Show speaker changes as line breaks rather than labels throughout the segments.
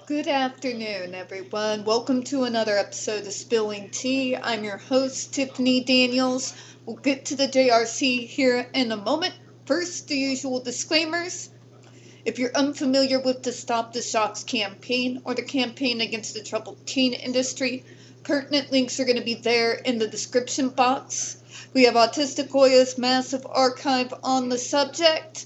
Good afternoon, everyone. Welcome to another episode of Spilling Tea. I'm your host, Tiffany Daniels. We'll get to the JRC here in a moment. First, the usual disclaimers. If you're unfamiliar with the Stop the Shocks campaign or the campaign against the troubled teen industry, pertinent links are going to be there in the description box. We have Autistic Oya's massive archive on the subject,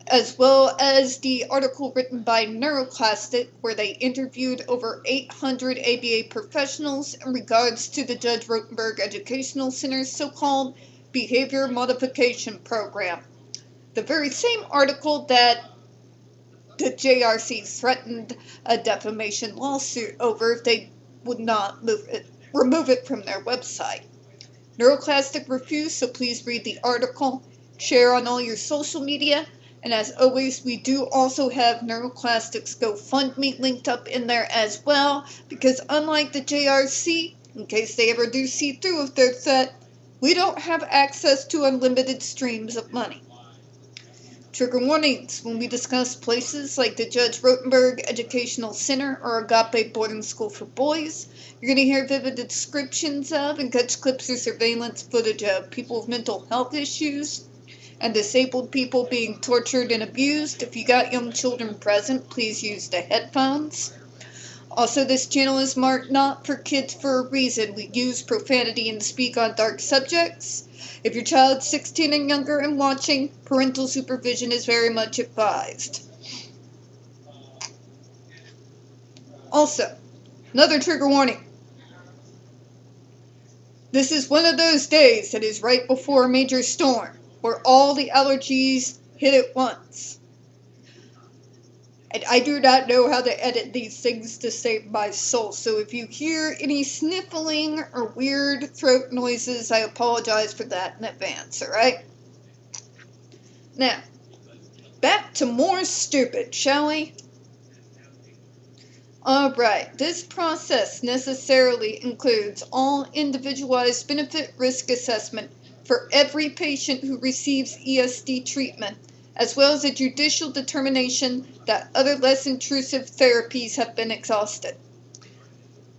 as well as the article written by Neuroclastic, where they interviewed over 800 ABA professionals in regards to the Judge Rotenberg Educational Center's so-called Behavior Modification Program. The very same article that the JRC threatened a defamation lawsuit over if they would not remove it from their website. Neuroclastic refused, so please read the article, share on all your social media, and as always, we do also have Neuroclastic's GoFundMe linked up in there as well, because unlike the JRC, in case they ever do see through with their threat, we don't have access to unlimited streams of money. Trigger warnings when we discuss places like the Judge Rotenberg Educational Center or Agape Boarding School for Boys. You're going to hear vivid descriptions of and catch clips or surveillance footage of people with mental health issues and disabled people being tortured and abused. If you got young children present, please use the headphones. Also, this channel is marked not for kids for a reason. We use profanity and speak on dark subjects. If your child's 16 and younger and watching, parental supervision is very much advised. Also, another trigger warning. This is one of those days that is right before a major storm, where all the allergies hit at once. And I do not know how to edit these things to save my soul, so if you hear any sniffling or weird throat noises, I apologize for that in advance, alright? Now, back to more stupid, shall we? Alright, this process necessarily includes all individualized benefit risk assessment for every patient who receives ESD treatment, as well as a judicial determination that other less intrusive therapies have been exhausted.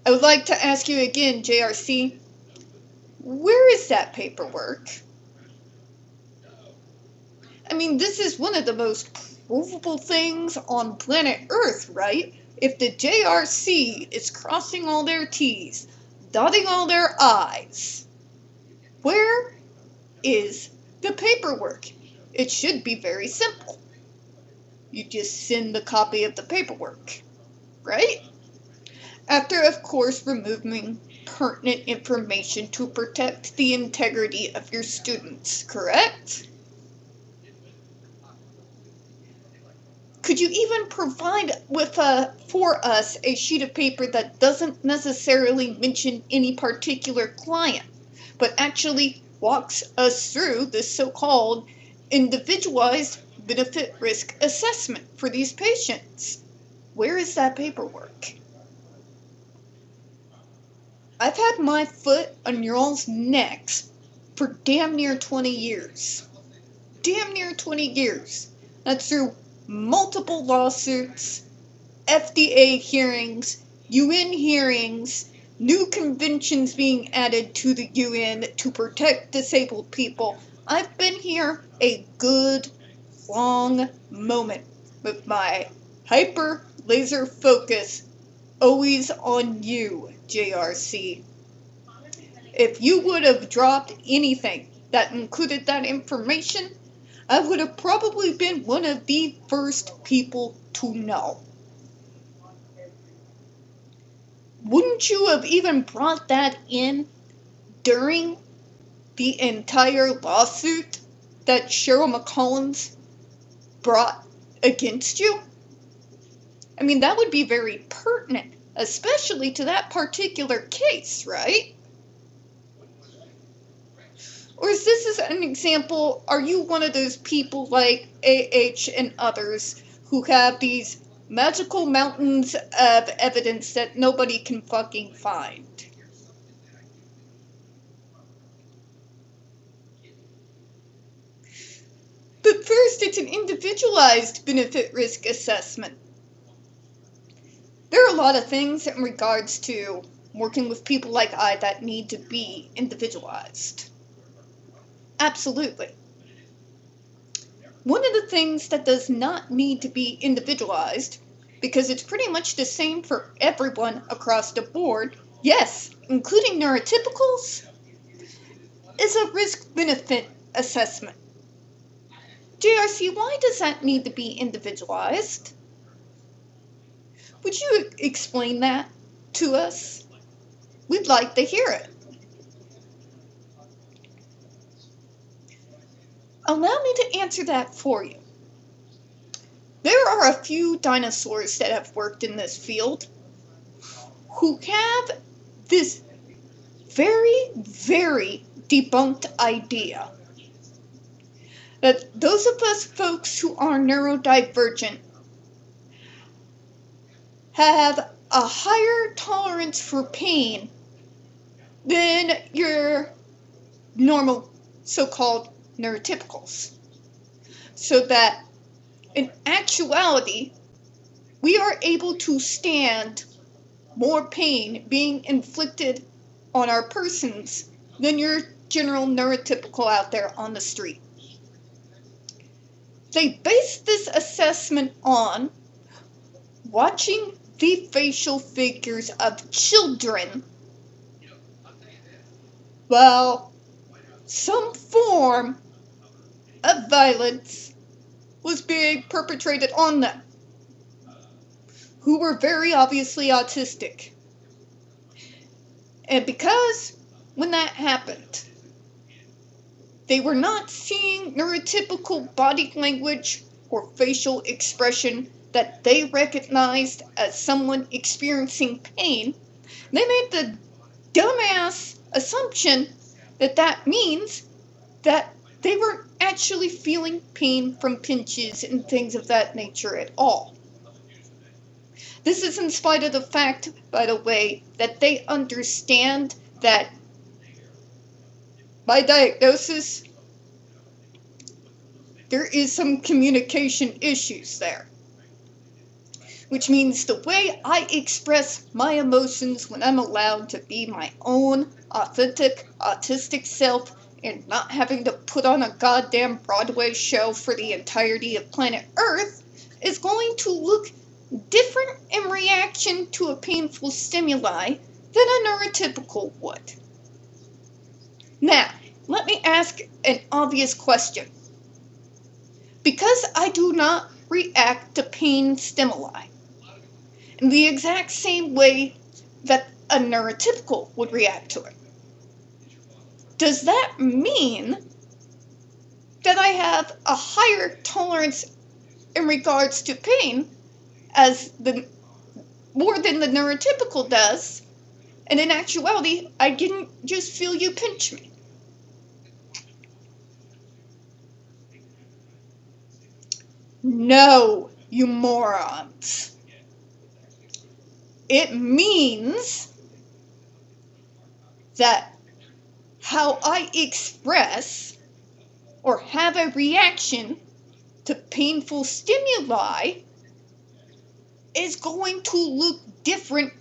I would like to ask you again, JRC, where is that paperwork? I mean, this is one of the most provable things on planet Earth, right? If the JRC is crossing all their T's, dotting all their I's, where is the paperwork? It should be very simple. You just send the copy of the paperwork, right? After, of course, removing pertinent information to protect the integrity of your students, correct? Could you even provide for us a sheet of paper that doesn't necessarily mention any particular client, but actually walks us through this so-called individualized benefit risk assessment for these patients? Where is that paperwork? I've had my foot on y'all's necks for damn near 20 years. Damn near 20 years. That's through multiple lawsuits, FDA hearings, UN hearings, new conventions being added to the UN to protect disabled people. I've been here a good long moment with my hyper laser focus always on you, JRC. If you would have dropped anything that included that information, I would have probably been one of the first people to know. Wouldn't you have even brought that in during the entire lawsuit that Cheryl McCollins brought against you? I mean, that would be very pertinent, especially to that particular case, right? Or is this an example, are you one of those people like AH and others who have these magical mountains of evidence that nobody can fucking find? But first, it's an individualized benefit risk assessment. There are a lot of things in regards to working with people like I that need to be individualized. Absolutely. One of the things that does not need to be individualized, because it's pretty much the same for everyone across the board, yes, including neurotypicals, is a risk-benefit assessment. JRC, why does that need to be individualized? Would you explain that to us? We'd like to hear it. Allow me to answer that for you. There are a few dinosaurs that have worked in this field who have this very, very debunked idea that those of us folks who are neurodivergent have a higher tolerance for pain than your normal so-called neurotypicals. So that in actuality, we are able to stand more pain being inflicted on our persons than your general neurotypical out there on the street. They base this assessment on watching the facial figures of children while some form of violence was being perpetrated on them, who were very obviously autistic. And because when that happened, they were not seeing neurotypical body language or facial expression that they recognized as someone experiencing pain, they made the dumbass assumption that that means that they weren't actually feeling pain from pinches and things of that nature at all. This is in spite of the fact, by the way, that they understand that by diagnosis, there is some communication issues there. Which means the way I express my emotions when I'm allowed to be my own authentic autistic self and not having to put on a goddamn Broadway show for the entirety of planet Earth is going to look different in reaction to a painful stimuli than a neurotypical would. Now, let me ask an obvious question. Because I do not react to pain stimuli in the exact same way that a neurotypical would react to it, does that mean that I have a higher tolerance in regards to pain as more than the neurotypical does, and in actuality, I didn't just feel you pinch me? No, you morons. It means that how I express or have a reaction to painful stimuli is going to look different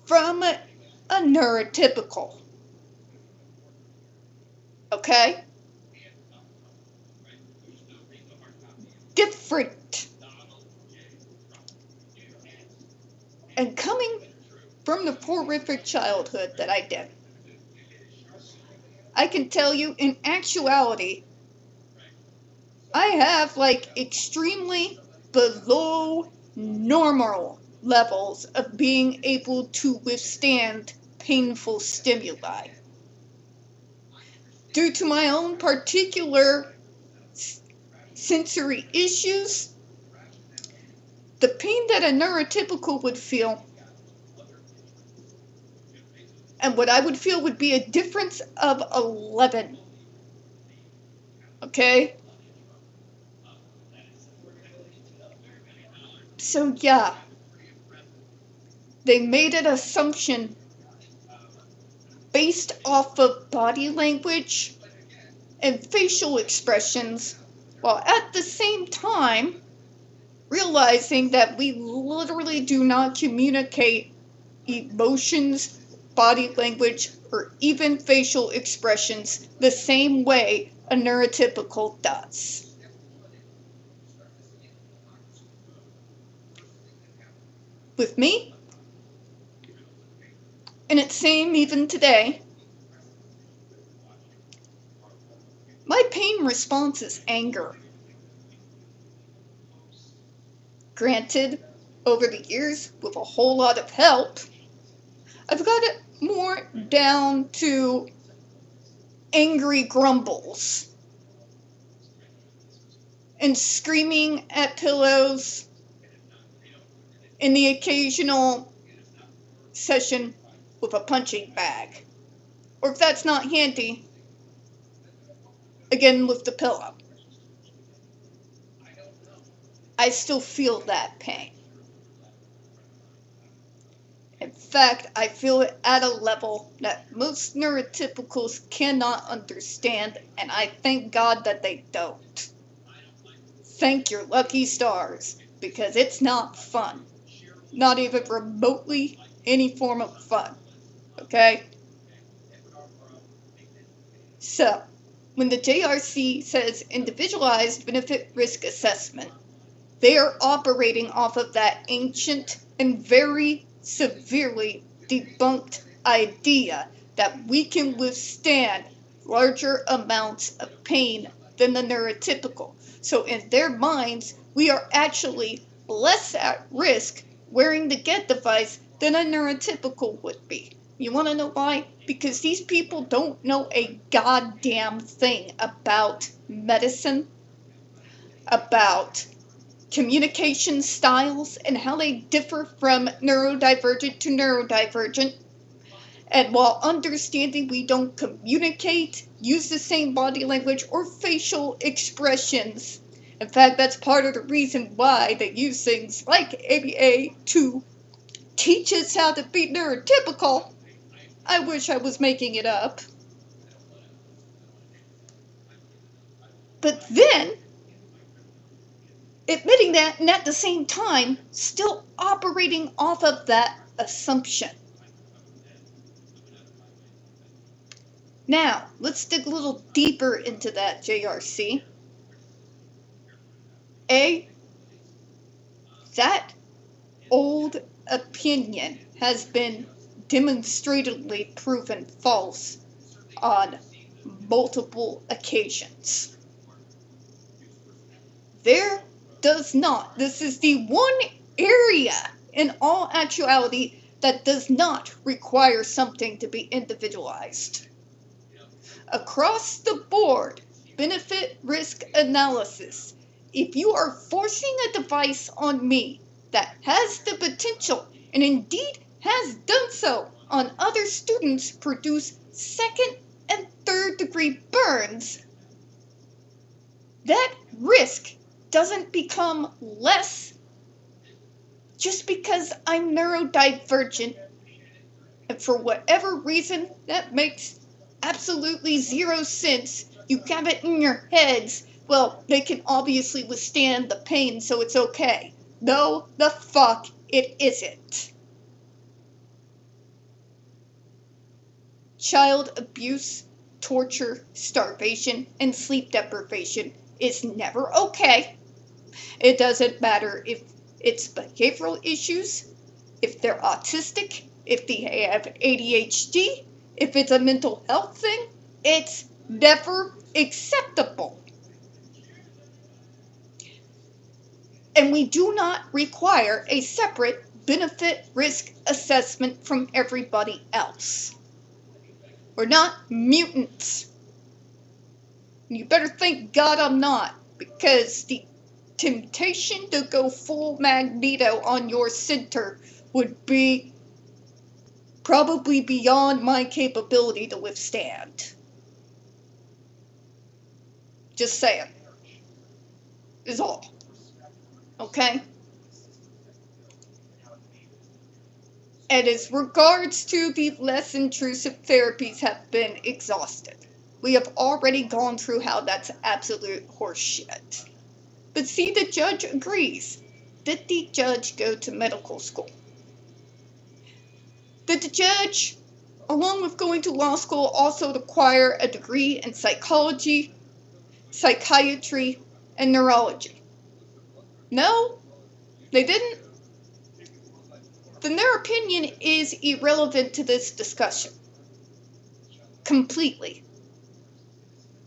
from a neurotypical. Okay? Different. And coming from the horrific childhood that I did, I can tell you in actuality, I have extremely below normal levels of being able to withstand painful stimuli. Due to my own particular sensory issues, the pain that a neurotypical would feel and what I would feel would be a difference of 11. Okay? So yeah, they made an assumption based off of body language and facial expressions, while at the same time realizing that we literally do not communicate emotions, body language, or even facial expressions the same way a neurotypical does. With me, and it's same even today, my pain response is anger. Granted, over the years, with a whole lot of help, I've got it more down to angry grumbles and screaming at pillows in the occasional session with a punching bag. Or if that's not handy, again with the pillow. I still feel that pain. In fact, I feel it at a level that most neurotypicals cannot understand, and I thank God that they don't. Thank your lucky stars, because it's not fun. Not even remotely any form of fun. Okay? So, when the JRC says individualized benefit risk assessment, they are operating off of that ancient and very severely debunked idea that we can withstand larger amounts of pain than the neurotypical. So in their minds, we are actually less at risk wearing the GED device than a neurotypical would be. You want to know why? Because these people don't know a goddamn thing about medicine, about communication styles and how they differ from neurodivergent to neurodivergent. And while understanding we don't communicate, use the same body language or facial expressions. In fact, that's part of the reason why they use things like ABA to teach us how to be neurotypical. I wish I was making it up. But then, admitting that, and at the same time, still operating off of that assumption. Now, let's dig a little deeper into that, JRC. That old opinion has been demonstrably proven false on multiple occasions. There does not. This is the one area in all actuality that does not require something to be individualized. Across the board, benefit risk analysis. If you are forcing a device on me that has the potential, and indeed has done so on other students, produce second and third degree burns, that risk doesn't become less just because I'm neurodivergent. And for whatever reason, that makes absolutely zero sense. You have it in your heads, well, they can obviously withstand the pain, so it's okay. No, the fuck it isn't. Child abuse, torture, starvation, and sleep deprivation is never okay. It doesn't matter if it's behavioral issues, if they're autistic, if they have ADHD, if it's a mental health thing, it's never acceptable. And we do not require a separate benefit risk assessment from everybody else. We're not mutants. You better thank God I'm not, because the temptation to go full Magneto on your center would be probably beyond my capability to withstand. Just saying. Is all. Okay? And as regards to the less intrusive therapies have been exhausted. We have already gone through how that's absolute horseshit. But see, the judge agrees. Did the judge go to medical school? Did the judge, along with going to law school, also acquire a degree in psychology, psychiatry, and neurology? No, they didn't. Then their opinion is irrelevant to this discussion. Completely.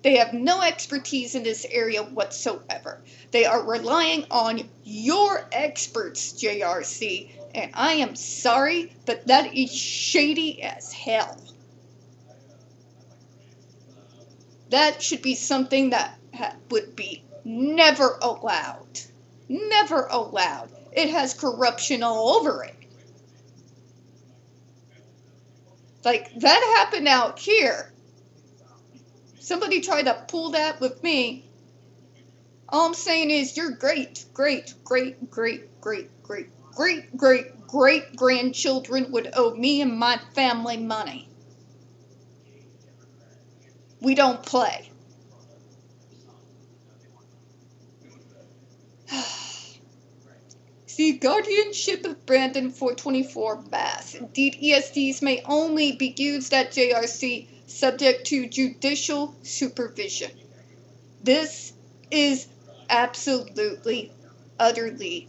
They have no expertise in this area whatsoever. They are relying on your experts, JRC, and I am sorry, but that is shady as hell. That should be something that would be never allowed. Never allowed. It has corruption all over it. Like, that happened out here. Somebody tried to pull that with me. All I'm saying is your great, great, great, great, great, great, great, great, great grandchildren would owe me and my family money. We don't play. See, guardianship of Brandon 424 Bass. Indeed, ESDs may only be used at JRC subject to judicial supervision. This is absolutely, utterly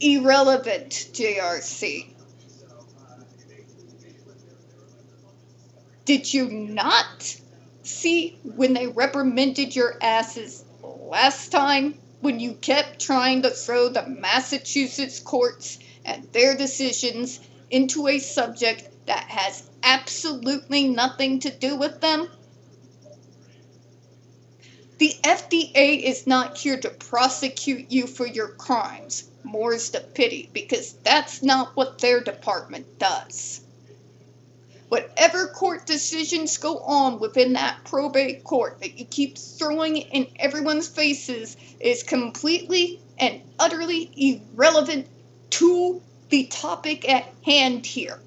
irrelevant, JRC. Did you not see when they reprimanded your asses last time when you kept trying to throw the Massachusetts courts and their decisions into a subject that has absolutely nothing to do with them? The FDA is not here to prosecute you for your crimes, more's the pity, because that's not what their department does. Whatever court decisions go on within that probate court that you keep throwing in everyone's faces is completely and utterly irrelevant to the topic at hand here.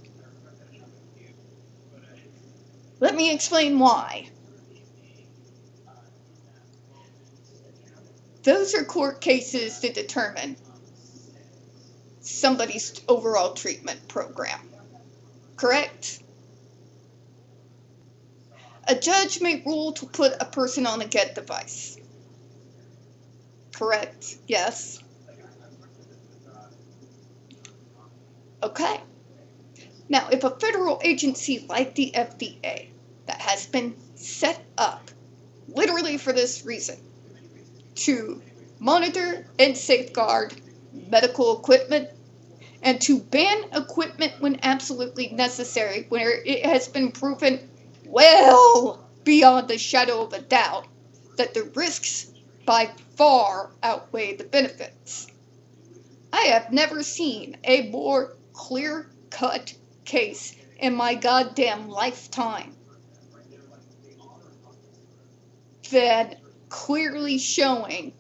Let me explain why. Those are court cases to determine somebody's overall treatment program, correct? A judge may rule to put a person on a GED device, correct? Yes. Okay. Now, if a federal agency like the FDA that has been set up literally for this reason, to monitor and safeguard medical equipment and to ban equipment when absolutely necessary, where it has been proven well beyond the shadow of a doubt that the risks by far outweigh the benefits. I have never seen a more clear-cut case in my goddamn lifetime than clearly showing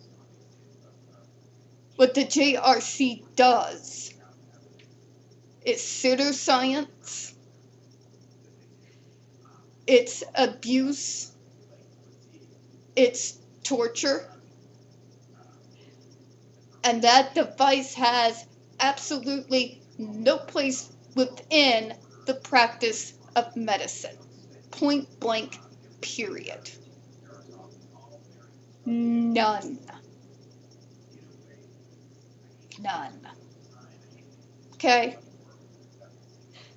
what the JRC does. It's pseudoscience, it's abuse, it's torture, and that device has absolutely no place within the practice of medicine. Point blank, period. None. None. Okay?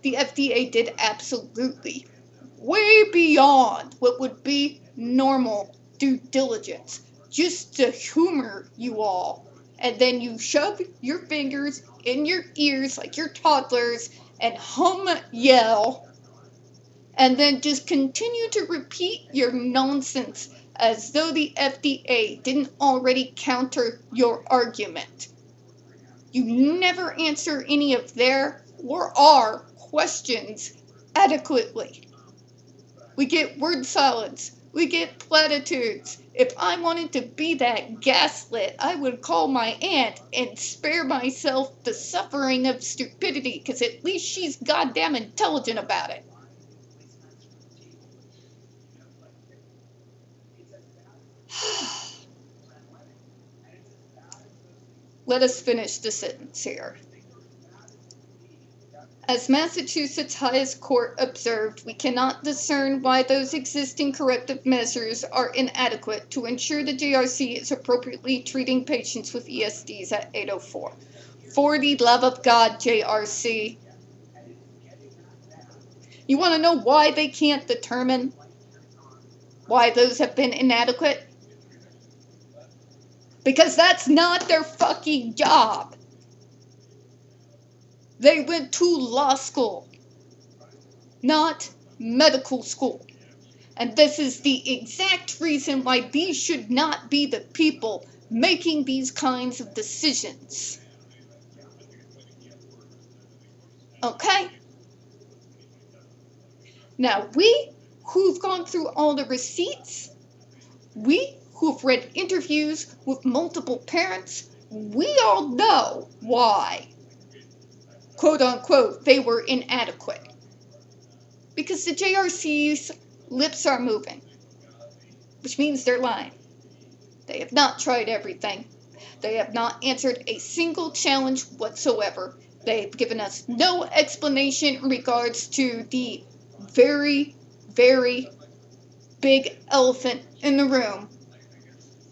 The FDA did absolutely way beyond what would be normal due diligence just to humor you all. And then you shove your fingers in your ears like you're toddlers and yell, and then just continue to repeat your nonsense as though the FDA didn't already counter your argument. You never answer any of their or our questions adequately. We get word salads. We get platitudes. If I wanted to be that gaslit, I would call my aunt and spare myself the suffering of stupidity, because at least she's goddamn intelligent about it. let us finish the sentence here. As Massachusetts highest court observed, we cannot discern why those existing corrective measures are inadequate to ensure the JRC is appropriately treating patients with ESDs at 804. For the love of God, JRC. You want to know why they can't determine why those have been inadequate? Because that's not their fucking job. They went to law school, not medical school. And this is the exact reason why these should not be the people making these kinds of decisions. Okay? Now, we who've gone through all the receipts, we who've read interviews with multiple parents, we all know why, quote unquote, they were inadequate. Because the JRC's lips are moving, which means they're lying. They have not tried everything. They have not answered a single challenge whatsoever. They've given us no explanation in regards to the very, very big elephant in the room,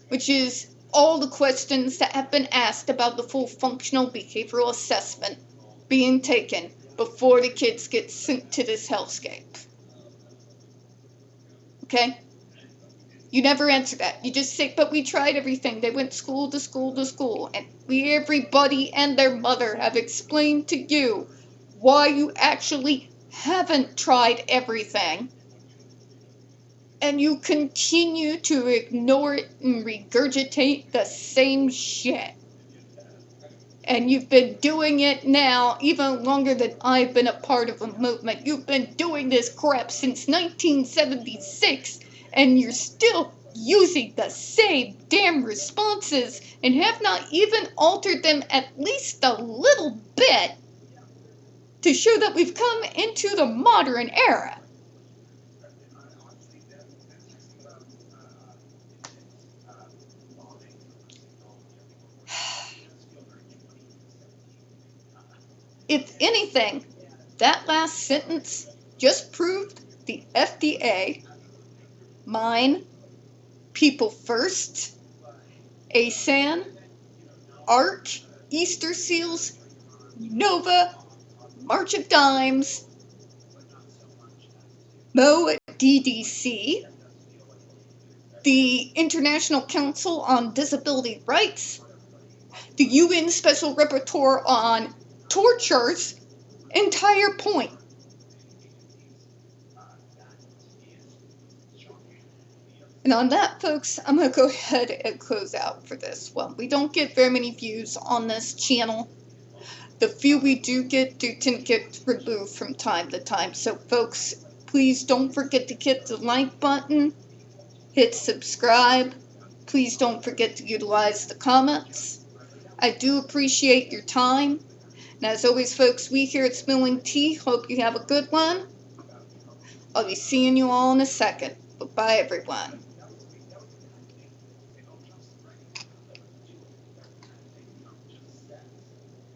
which is all the questions that have been asked about the full functional behavioral assessment being taken before the kids get sent to this hellscape. Okay? You never answer that. You just say, but we tried everything. They went school to school to school. And everybody and their mother have explained to you why you actually haven't tried everything. And you continue to ignore it and regurgitate the same shit. And you've been doing it now even longer than I've been a part of a movement. You've been doing this crap since 1976, and you're still using the same damn responses and have not even altered them at least a little bit to show that we've come into the modern era. If anything, that last sentence just proved the FDA, mine, People First, ASAN, ARC, Easter Seals, Nova, March of Dimes, DDC, the International Council on Disability Rights, the UN Special Rapporteur on Torture's entire point. And on that, folks, I'm going to go ahead and close out for this one. We don't get very many views on this channel. The few we do get tend to get removed from time to time. So, folks, please don't forget to hit the like button, hit subscribe. Please don't forget to utilize the comments. I do appreciate your time. And as always, folks, we here at Spilling Tea hope you have a good one. I'll be seeing you all in a second. Bye-bye, everyone.